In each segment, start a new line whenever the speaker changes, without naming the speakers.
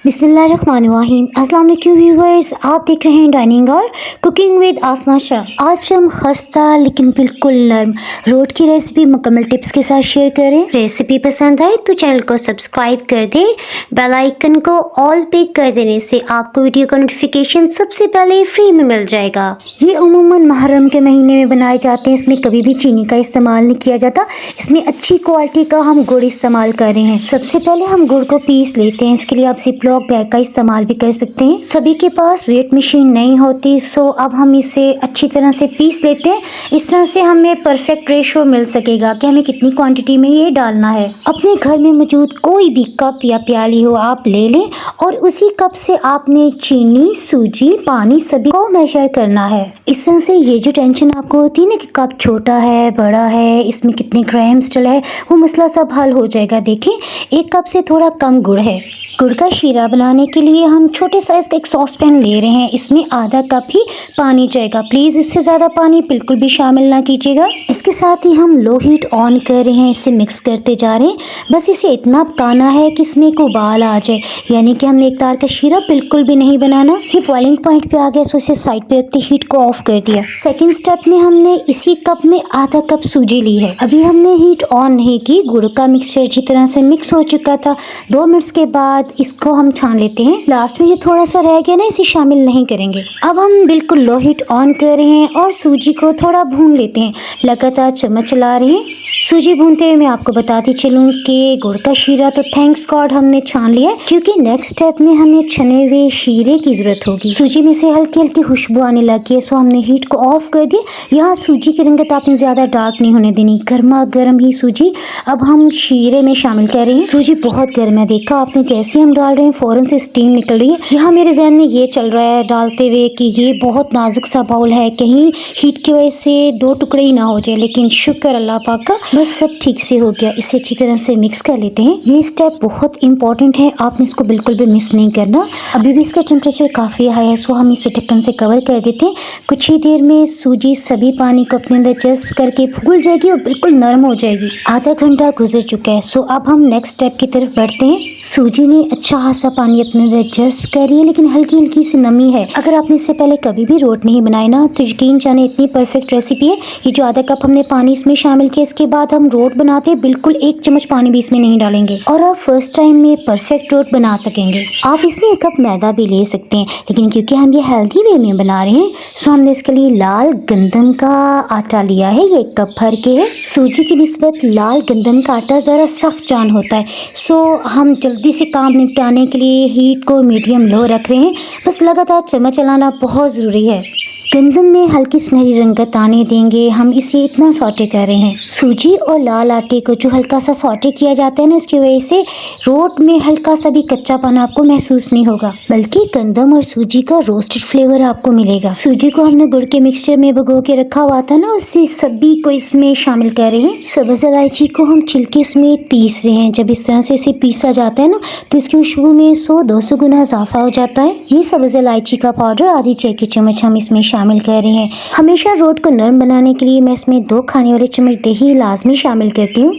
बिस्मिल्लाहिर्रहमानिर्रहीम। अस्सलाम वालेकुम व्यूवर्स, आप देख रहे हैं डाइनिंग और कुकिंग विद आसमा शाह। आज हम खस्ता लेकिन बिल्कुल नरम रोट की रेसिपी मुकम्मल टिप्स के साथ शेयर करें। रेसिपी पसंद आए तो चैनल को सब्सक्राइब कर दें। बेल आइकन को ऑल पे कर देने से आपको वीडियो का नोटिफिकेशन सबसे पहले फ्री में मिल जाएगा। ये उमूमन मुहर्रम के महीने में बनाए जाते हैं। इसमें कभी भी चीनी का इस्तेमाल नहीं किया जाता। इसमें अच्छी क्वालिटी का हम गुड़ इस्तेमाल कर रहे हैं। सबसे पहले हम गुड़ को पीस लेते हैं। इसके लिए आप जिपलॉक बैग का इस्तेमाल भी कर सकते हैं। सभी के पास वेट मशीन नहीं होती, सो अब हम इसे अच्छी तरह से पीस लेते हैं। इस तरह से हमें परफेक्ट रेशो मिल सकेगा कि हमें कितनी क्वांटिटी में ये डालना है। अपने घर में मौजूद कोई भी कप या प्याली हो आप ले लें और उसी कप से आपने चीनी, सूजी, पानी सभी को मेजर करना है। इस तरह से ये जो टेंशन आपको होती है ना कि कप छोटा है, बड़ा है, इसमें कितने ग्राम्स डला है, वो मसला सब हल हो जाएगा। देखें, एक कप से थोड़ा कम गुड़ है। गुड़ का शीरा बनाने के लिए हम छोटे साइज का एक सॉस पैन ले रहे हैं। इसमें आधा कप ही पानी जाएगा। प्लीज़ इससे ज़्यादा पानी बिल्कुल भी शामिल ना कीजिएगा। इसके साथ ही हम लो हीट ऑन कर रहे हैं। इसे मिक्स करते जा रहे हैं। बस इसे इतना पकाना है कि इसमें एक उबाल आ जाए, यानी कि हमने एक तार का शीरा बिल्कुल भी नहीं बनाना। ये बॉइलिंग पॉइंट पे आ गया, सो इसे साइड पे रखते हीट को ऑफ कर दिया। सेकेंड स्टेप में हमने इसी कप में आधा कप सूजी ली है। अभी हमने हीट ऑन नहीं की। गुड़ का मिक्सचर अच्छी तरह से मिक्स हो चुका था। 2 मिनट्स के बाद इसको हम छान लेते हैं। लास्ट में ये थोड़ा सा रह गया ना, इसे शामिल नहीं करेंगे। अब हम बिल्कुल लो हीट ऑन कर रहे हैं और सूजी को थोड़ा भून लेते हैं। लगातार चम्मच चला रहे हैं। सूजी भूनते हुए मैं आपको बताती चलूँ कि गुड़ का शीरा तो थैंक्स गॉड हमने छान लिया, क्योंकि नेक्स्ट स्टेप में हमें छने हुए शीरे की जरूरत होगी। सूजी में से हल्की हल्की खुशबू आने लगी है, सो हमने हीट को ऑफ कर दिया। यहाँ सूजी की रंगत आपने ज़्यादा डार्क नहीं होने देनी। गर्मा गर्म ही सूजी अब हम शीरे में शामिल कर रहे हैं। सूजी बहुत गर्म है, देखा आपने, जैसे हम डाल रहे हैं फ़ौरन से स्टीम निकल रही है। यहाँ मेरे जहन में ये चल रहा है डालते हुए कि ये बहुत नाजुक सा बाउल है, कहीं हीट की वजह से 2 टुकड़े ही ना हो जाए, लेकिन शुक्र अल्लाह पाक का, बस सब ठीक से हो गया। इसे अच्छी तरह से मिक्स कर लेते हैं। ये स्टेप बहुत इंपॉर्टेंट है, आपने इसको बिल्कुल भी मिस नहीं करना। अभी भी इसका टेम्परेचर काफ़ी हाई है, सो हम इसे ढक्कन से कवर कर देते हैं। कुछ ही देर में सूजी सभी पानी को अपने अंदर जज्ब करके फूल जाएगी और बिल्कुल नरम हो जाएगी। आधा घंटा गुजर चुका है, सो अब हम नेक्स्ट स्टेप की तरफ बढ़ते हैं। सूजी ने अच्छा खासा पानी अपने अंदर जज्ब कर रही है, लेकिन हल्की हल्की सी नमी है। अगर आपने इससे पहले कभी भी रोट नहीं बनाए ना, तो यकीन जाने इतनी परफेक्ट रेसिपी है। ये जो आधा कप हमने पानी इसमें शामिल किया, इसके बाद हम रोट बनाते हैं, बिल्कुल 1 चम्मच पानी भी इसमें नहीं डालेंगे और आप फर्स्ट टाइम में परफेक्ट रोट बना सकेंगे। आप इसमें 1 कप मैदा भी ले सकते हैं, लेकिन क्योंकि हम ये हेल्दी वे में बना रहे हैं, सो हमने इसके लिए लाल गंदम का आटा लिया है। ये 1 कप भर के है। सूजी की निस्बत लाल गंदम का आटा ज़रा सख्त जान होता है, सो हम जल्दी से काम निपटाने के लिए हीट को मीडियम लो रख रहे हैं। बस लगातार चम्मच चलाना बहुत ज़रूरी है। गंदम में हल्की सुनहरी रंगत आने देंगे। हम इसे इतना सौटे कर रहे हैं। सूजी और लाल आटे को जो हल्का सा सौटे किया जाता है ना, उसकी वजह से रोट में हल्का सा भी कच्चापन आपको महसूस नहीं होगा, बल्कि गंदम और सूजी का रोस्टेड फ्लेवर आपको मिलेगा। सूजी को हमने गुड़ के मिक्सचर में भिगो के रखा हुआ था ना, उसी सभी को इसमें शामिल कर रहे हैं। सब्ज़ इलायची को हम छिलके समेत पीस रहे हैं। जब इस तरह से इसे पीसा जाता है ना, तो इसकी खुशबू में 100-200 गुना इजाफा हो जाता है। ये सब्ज़ इलायची का पाउडर आधी चाय की चम्मच हम इसमें शामिल कर रहे हैं। हमेशा रोट को नरम बनाने के लिए मैं इसमें 2 खाने वाले चम्मच दही लाजमी शामिल करती हूँ।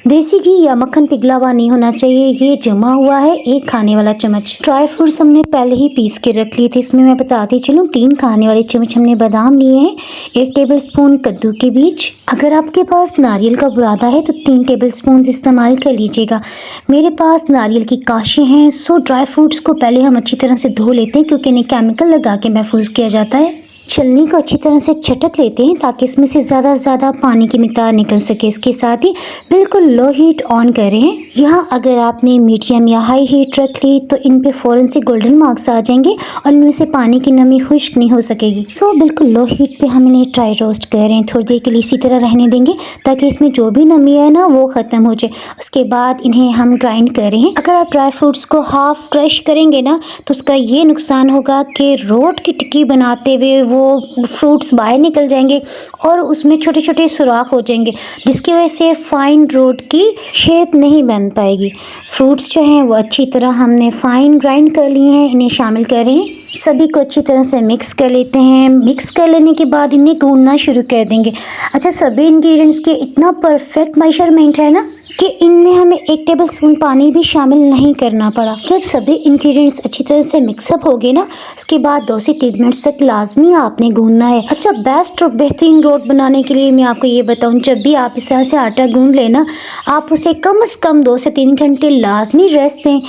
देसी घी या मक्खन पिघला हुआ नहीं होना चाहिए। ये जमा हुआ है 1 खाने वाला चम्मच। ड्राई फ्रूट्स हमने पहले ही पीस के रख लिए थे। इसमें मैं बताती चलूँ 3 खाने वाले चम्मच हमने बादाम लिए हैं। 1 टेबलस्पून कद्दू के बीज। अगर आपके पास नारियल का बुरादा है तो 3 टेबलस्पून इस्तेमाल कर लीजिएगा। मेरे पास नारियल की काशें हैं, सो ड्राई फ्रूट्स को पहले हम अच्छी तरह से धो लेते हैं, क्योंकि इन्हें केमिकल लगा के महफूज किया जाता है। छलनी को अच्छी तरह से छटक लेते हैं ताकि इसमें से ज़्यादा से ज़्यादा पानी की मिकदार निकल सके। इसके साथ ही बिल्कुल लो हीट ऑन करें। यहाँ अगर आपने मीडियम या हाई हीट रख ली तो इन पे फ़ौरन से गोल्डन मार्क्स आ जाएंगे और इनमें से पानी की नमी खुश्क नहीं हो सकेगी। सो बिल्कुल लो हीट पे हम इन्हें ड्राई रोस्ट करें। थोड़ी देर के लिए इसी तरह रहने देंगे ताकि इसमें जो भी नमी है ना, वो ख़त्म हो जाए। उसके बाद इन्हें हम ग्राइंड करें। अगर आप ड्राई फ्रूट्स को हाफ क्रश करेंगे ना, तो उसका ये नुकसान होगा कि रोट की टिक्की बनाते हुए वो फ्रूट्स बाहर निकल जाएंगे और उसमें छोटे छोटे सुराख हो जाएंगे, जिसकी वजह से फाइन रोट की शेप नहीं बन पाएगी। फ्रूट्स जो हैं वो अच्छी तरह हमने फाइन ग्राइंड कर लिए हैं। इन्हें शामिल करें। सभी को अच्छी तरह से मिक्स कर लेते हैं। मिक्स कर लेने के बाद इन्हें गूंदना शुरू कर देंगे। अच्छा, सभी इंग्रेडिएंट्स के इतना परफेक्ट मेजरमेंट है ना कि इनमें हमें 1 टेबल स्पून पानी भी शामिल नहीं करना पड़ा। जब सभी इंग्रेडिएंट्स अच्छी तरह से मिक्सअप हो गए ना, उसके बाद 2 से 3 मिनट तक लाजमी आपने गूंदना है। अच्छा, बेस्ट और बेहतरीन रोट बनाने के लिए मैं आपको ये बताऊं, जब भी आप इस तरह से आटा गूंद लेना, आप उसे कम से कम 2 से 3 घंटे लाजमी रेस्ट दें।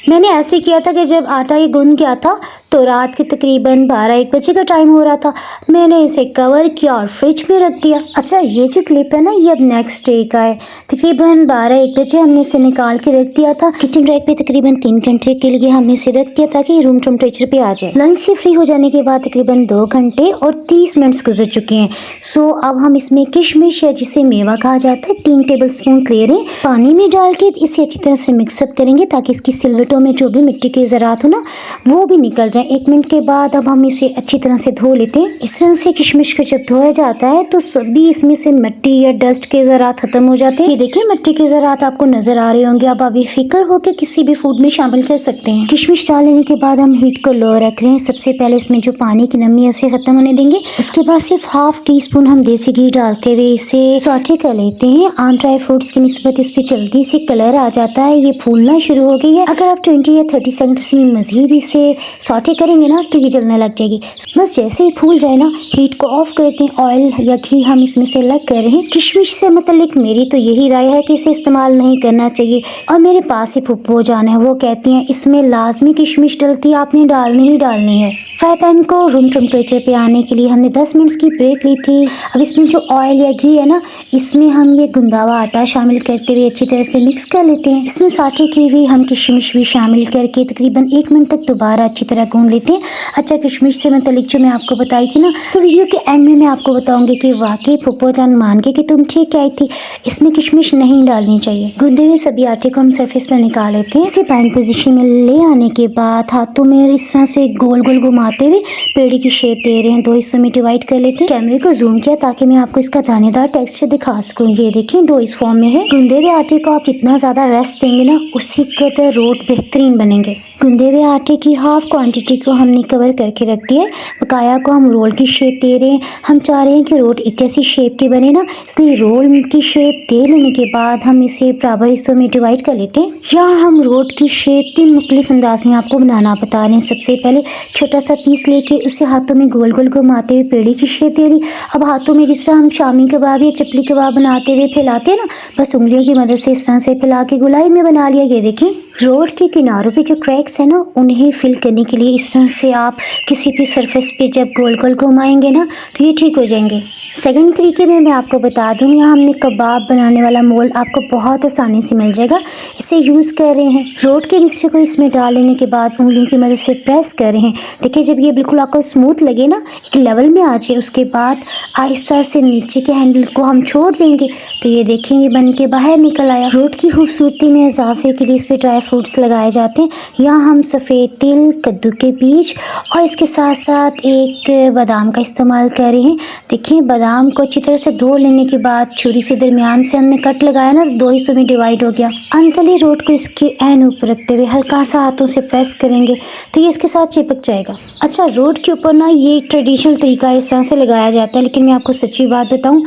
मैंने ऐसे किया था कि जब आटा ये गूंद गया था तो रात के तकरीबन 12-1 बजे का टाइम हो रहा था। मैंने इसे कवर किया और फ्रिज में रख दिया। अच्छा, ये जो क्लिप है ना, ये अब नेक्स्ट डे का है। तकरीबन 12-1 बजे हमने इसे निकाल के रख दिया था। किचन रैक पे तकरीबन 3 घंटे के लिए हमने इसे रख दिया ताकि रूम टेम्परेचर पे आ जाए। लंच से फ्री हो जाने के बाद तकरीबन 2 घंटे और 30 मिनट्स गुजर चुके हैं। सो अब हम इसमें किशमिश या जिसे मेवा कहा जाता है 3 टेबल स्पून ले रहे हैं। पानी में डाल के इसे अच्छी तरह से मिक्सअप करेंगे ताकि इसकी सिलवटों में जो भी मिट्टी के ज़रात हो ना, वो भी निकल जाए। 1 मिनट के बाद अब हम इसे अच्छी तरह से धो लेते हैं। इस तरह से किशमिश को जब धोया जाता है तो सभी इसमें से मिट्टी या डस्ट के ज़रात खत्म हो जाते हैं। ये देखिए, मिट्टी के ज़रात आपको नजर आ रहे होंगे। अब आप फिक्र हो के किसी भी फूड में शामिल कर सकते हैं। किशमिश डाल लेने के बाद हम हीट को लो रख रहे हैं। सबसे पहले इसमें जो पानी की नमी है उसे खत्म होने देंगे। उसके बाद सिर्फ ½ टीस्पून हम देसी घी डालते हुए इसे सॉटे कर लेते हैं। आम ड्राई फ्रूट्स की निस्बत इस पे जल्दी से कलर आ जाता है, ये फूलना शुरू हो गई है। अगर आप 20 या 30 सेकंड्स में मजीद इसे सॉटे करेंगे ना तो ये जलने लग जाएगी। बस जैसे ही फूल जाए ना, हीट को ऑफ करते हैं। ऑयल या घी हम इसमें से अलग कर रहे हैं। किशमिश से मतलब मेरी तो यही राय है कि इसे इस्तेमाल नहीं करना चाहिए। और मेरे पास ही फुप्पो जान है, वो कहती हैं इसमें लाजमी किशमिश डलती है, आपने डालनी ही डालनी है। फ्राई पैन को रूम टेम्परेचर पे आने के लिए हमने 10 मिनट्स की ब्रेक ली थी। अब इसमें जो ऑयल या घी है ना, इसमें हम ये गुंदा हुआ आटा शामिल करते हुए अच्छी तरह से मिक्स कर लेते हैं। इसमें साटे की हुई हम किशमिश भी शामिल करके तकरीबन 1 मिनट तक दोबारा अच्छी तरह गूंद लेते हैं। अच्छा, किशमिश से मतलब जो मैं आपको बताई थी ना, तो वीडियो के एंड में मैं आपको बताऊंगी कि वाकई फुप्पो जान मान गई कि तुम ठीक कही थी, इसमें किशमिश नहीं डालनी चाहिए। गूंदे हुए सभी आटे को हम सरफेस पर निकाल लेते हैं। इसे पैन पोजीशन में ले आने के बाद हाथों में इस तरह से गोल गोल घुमाते हुए पेड़ी की शेप दे रहे हैं। 2 हिस्सों में डिवाइड कर लेते हैं। कैमरे को जूम किया ताकि मैं आपको इसका दानेदार टेक्सचर दिखा सकूँ। ये देखिए, 2 इस फॉर्म में है। गूंदे हुए आटे को आप जितना ज्यादा रेस्ट देंगे ना, उसी कदर रोट बेहतरीन बनेंगे। गूंदे हुए आटे की हाफ क्वांटिटी को हमने कवर करके रख दिया है। बकाया को हम रोल की शेप दे रहे हैं। हम चाह रहे हैं कि रोट एक जैसी शेप के बने ना, इसलिए रोल की शेप दे लेने के बाद हम इसे बराबर हिस्सों में डिवाइड कर लेते हैं। यहाँ हम रोट की शेप 3 मुख्तलिफ अंदाज में आपको बनाना बता रहे हैं। सबसे पहले छोटा सा पीस लेके उसे हाथों में गोल गोल घुमाते हुए पेड़ी की शेप दे दी। अब हाथों में जिस तरह हम शामी कबाब या चपली कबाब बनाते हुए फैलाते हैं ना, बस उंगलियों की मदद से इस तरह से फैला के गोलाई में बना लिया। ये देखें, रोड के किनारों पे जो क्रैक्स है ना, उन्हें फिल करने के लिए इस तरह से आप किसी भी सरफेस पे जब गोल गोल घुमाएंगे ना तो ये ठीक हो जाएंगे। सेकंड तरीके में मैं आपको बता दूं, यहाँ हमने कबाब बनाने वाला मोल्ड आपको बहुत आसानी से मिल जाएगा, इसे यूज़ कर रहे हैं। रोड के मिक्सचर को इसमें डाल लेने के बाद उंगलियों की मदद से प्रेस कर रहे हैं। देखिए, जब ये बिल्कुल आपको स्मूथ लगे ना, एक लेवल में आ जाए, उसके बाद आहिस्ता से नीचे के हैंडल को हम छोड़ देंगे तो ये देखें, ये बन के बाहर निकल आया। रोड की खूबसूरती में इजाफे के लिए इस पर ड्राई फ्रूट्स लगाए जाते हैं। यहाँ हम सफ़ेद तिल, कद्दू के बीज और इसके साथ साथ एक बादाम का इस्तेमाल कर रहे हैं। देखिए, बादाम को अच्छी तरह से धो लेने के बाद छुरी से दरमियान से हमने कट लगाया ना, 2 हिस्सों में डिवाइड हो गया। अंतली रोट को इसके एन ऊपर रखते हुए हल्का सा हाथों से प्रेस करेंगे तो ये इसके साथ चिपक जाएगा। अच्छा, रोट के ऊपर ना ये ट्रेडिशनल तरीका इस तरह से लगाया जाता है, लेकिन मैं आपको सच्ची बात बताऊं,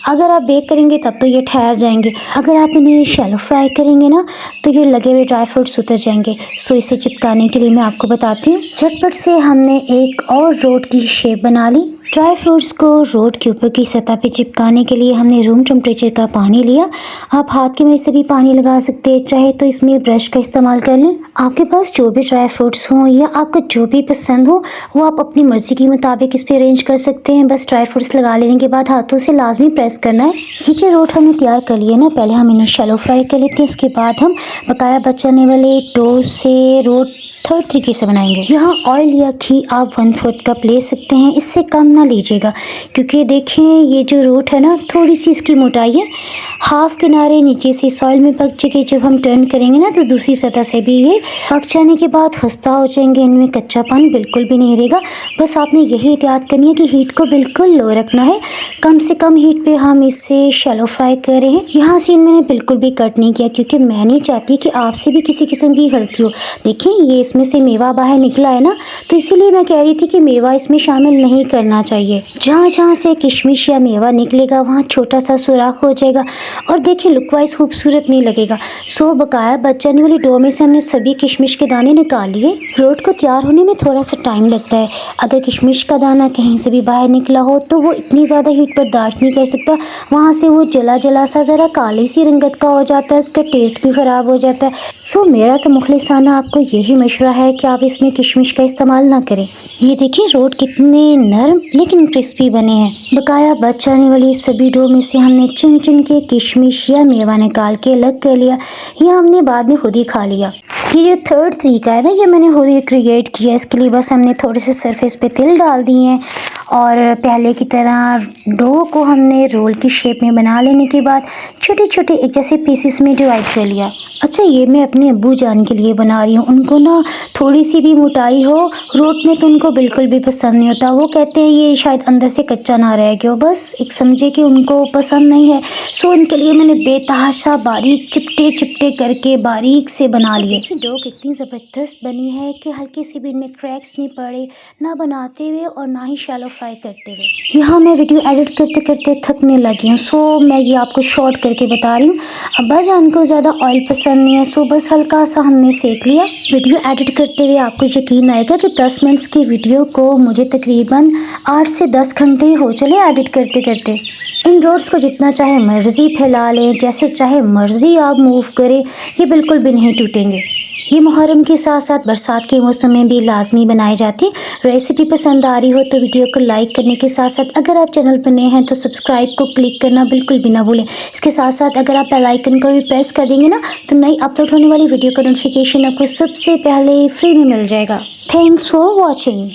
अगर आप बेक करेंगे तब तो ये ठहर जाएंगे। अगर आप इन्हें शैलो फ्राई करेंगे ना तो ये लगे हुए ड्राई फ्रूट्स उतर जाएंगे। सो इसे चिपकाने के लिए मैं आपको बताती हूँ। झटपट से हमने एक और रोट की शेप बना ली। ड्राई फ्रूट्स को रोट के ऊपर की सतह पे चिपकाने के लिए हमने रूम टेम्परेचर का पानी लिया। आप हाथ की मदद से भी पानी लगा सकते हैं, चाहे तो इसमें ब्रश का इस्तेमाल कर लें। आपके पास जो भी ड्राई फ्रूट्स हों या आपको जो भी पसंद हो वो आप अपनी मर्जी के मुताबिक इस पर अरेंज कर सकते हैं। बस ड्राई फ्रूट्स लगा लेने के बाद हाथों से लाजमी प्रेस करना है। ये जो रोट हमने तैयार कर लिए ना, पहले हम इन्हें शैलो फ्राई कर लेते हैं, उसके बाद हम बकाया बचाने वाले डो से रोट थर्ड तरीके से बनाएंगे। यहाँ ऑयल या घी आप 1/4 कप ले सकते हैं, इससे कम ना लीजिएगा, क्योंकि देखें ये जो रोट है ना, थोड़ी सी इसकी मोटाई है। हाफ किनारे नीचे से सॉइल में पक चुके, जब हम टर्न करेंगे ना तो दूसरी सतह से भी ये पक जाने के बाद खस्ता हो जाएंगे। इनमें कच्चापन बिल्कुल भी नहीं रहेगा। बस आपने यही एहतियात करनी है कि हीट को बिल्कुल लो रखना है। कम से कम हीट पे हम इसे शैलो फ्राई कर रहे हैं। यहाँ सीन मैंने बिल्कुल भी कट नहीं किया, क्योंकि मैं नहीं चाहती कि आपसे भी किसी किस्म की गलती हो। देखिए, ये इसमें से मेवा बाहर निकला है ना, तो इसीलिए मैं कह रही थी कि मेवा इसमें शामिल नहीं करना चाहिए। जहाँ जहाँ से किशमिश या मेवा निकलेगा वहाँ छोटा सा सुराख हो जाएगा और देखिए लुक वाइज खूबसूरत नहीं लगेगा। सो बकाया बच जाने वाली डो में से हमने सभी किशमिश के दाने निकाल लिए। रोट को तैयार होने में थोड़ा सा टाइम लगता है। अगर किशमिश का दाना कहीं से भी बाहर निकला हो तो वो इतनी ज़्यादा हीट बर्दाश्त नहीं कर सकता, वहाँ से वो जला जला सा ज़रा काली सी रंगत का हो जाता है, उसका टेस्ट भी ख़राब हो जाता है। सो मेरा तो मुखलिसाना आपको यही मशवरा है कि आप इसमें किशमिश का इस्तेमाल ना करें। ये देखिए रोट कितने नरम लेकिन क्रिस्पी बने हैं। बकाया बच जाने वाली सभी डो में से हमने चुन चुन के किशमिश या मेवा निकाल के अलग कर लिया, या हमने बाद में खुद ही खा लिया। ये जो थर्ड तरीका है ना, ये मैंने खुद ही क्रिएट किया। इसके लिए बस हमने थोड़े से सरफेस पे तिल डाल दिए हैं और पहले की तरह डो को हमने रोल की शेप में बना लेने के बाद छोटे छोटे एक जैसे पीसेस में डिवाइड कर लिया। अच्छा, ये मैं अपने अब्बू जान के लिए बना रही हूँ। उनको ना थोड़ी सी भी मोटाई हो रोट में तो उनको बिल्कुल भी पसंद नहीं होता। वो कहते हैं ये शायद अंदर से कच्चा ना रह गया हो, बस एक समझे कि उनको पसंद नहीं है। सो उनके लिए मैंने बेतहाशा बारीक चिपटे चिपटे करके बारीक से बना लिए। डो कितनी ज़बरदस्त बनी है कि हल्के से भी इनमें क्रैक्स नहीं पड़े, ना बनाते हुए और ना ही शैलो फ्राई करते हुए। यहाँ मैं वीडियो एडिट करते करते थकने लगी हूँ, सो मैं ये आपको शॉर्ट करके बता रही हूँ। अब्बा जान को ज़्यादा ऑयल पसंद नहीं है, सो बस हल्का सा हमने सेक लिया। वीडियो एडिट करते हुए आपको यकीन आएगा कि 10 मिनट्स की वीडियो को मुझे तकरीबन 8 से 10 घंटे हो चले एडिट करते करते। इन रोड्स को जितना चाहे मर्जी फैला लें, जैसे चाहे मर्जी आप मूव करें, ये बिल्कुल भी नहीं टूटेंगे। ये मुहर्रम के साथ साथ बरसात के मौसम में भी लाजमी बनाए जाते हैं। रेसिपी पसंद आ रही हो तो वीडियो को लाइक करने के साथ साथ अगर आप चैनल पर नए हैं तो सब्सक्राइब को क्लिक करना बिल्कुल भी ना भूलें। इसके साथ साथ अगर आप बेल आइकन को भी प्रेस कर देंगे ना तो नई अपलोड होने वाली वीडियो का नोटिफिकेशन आपको सबसे पहले फ्री में मिल जाएगा। Thanks for watching.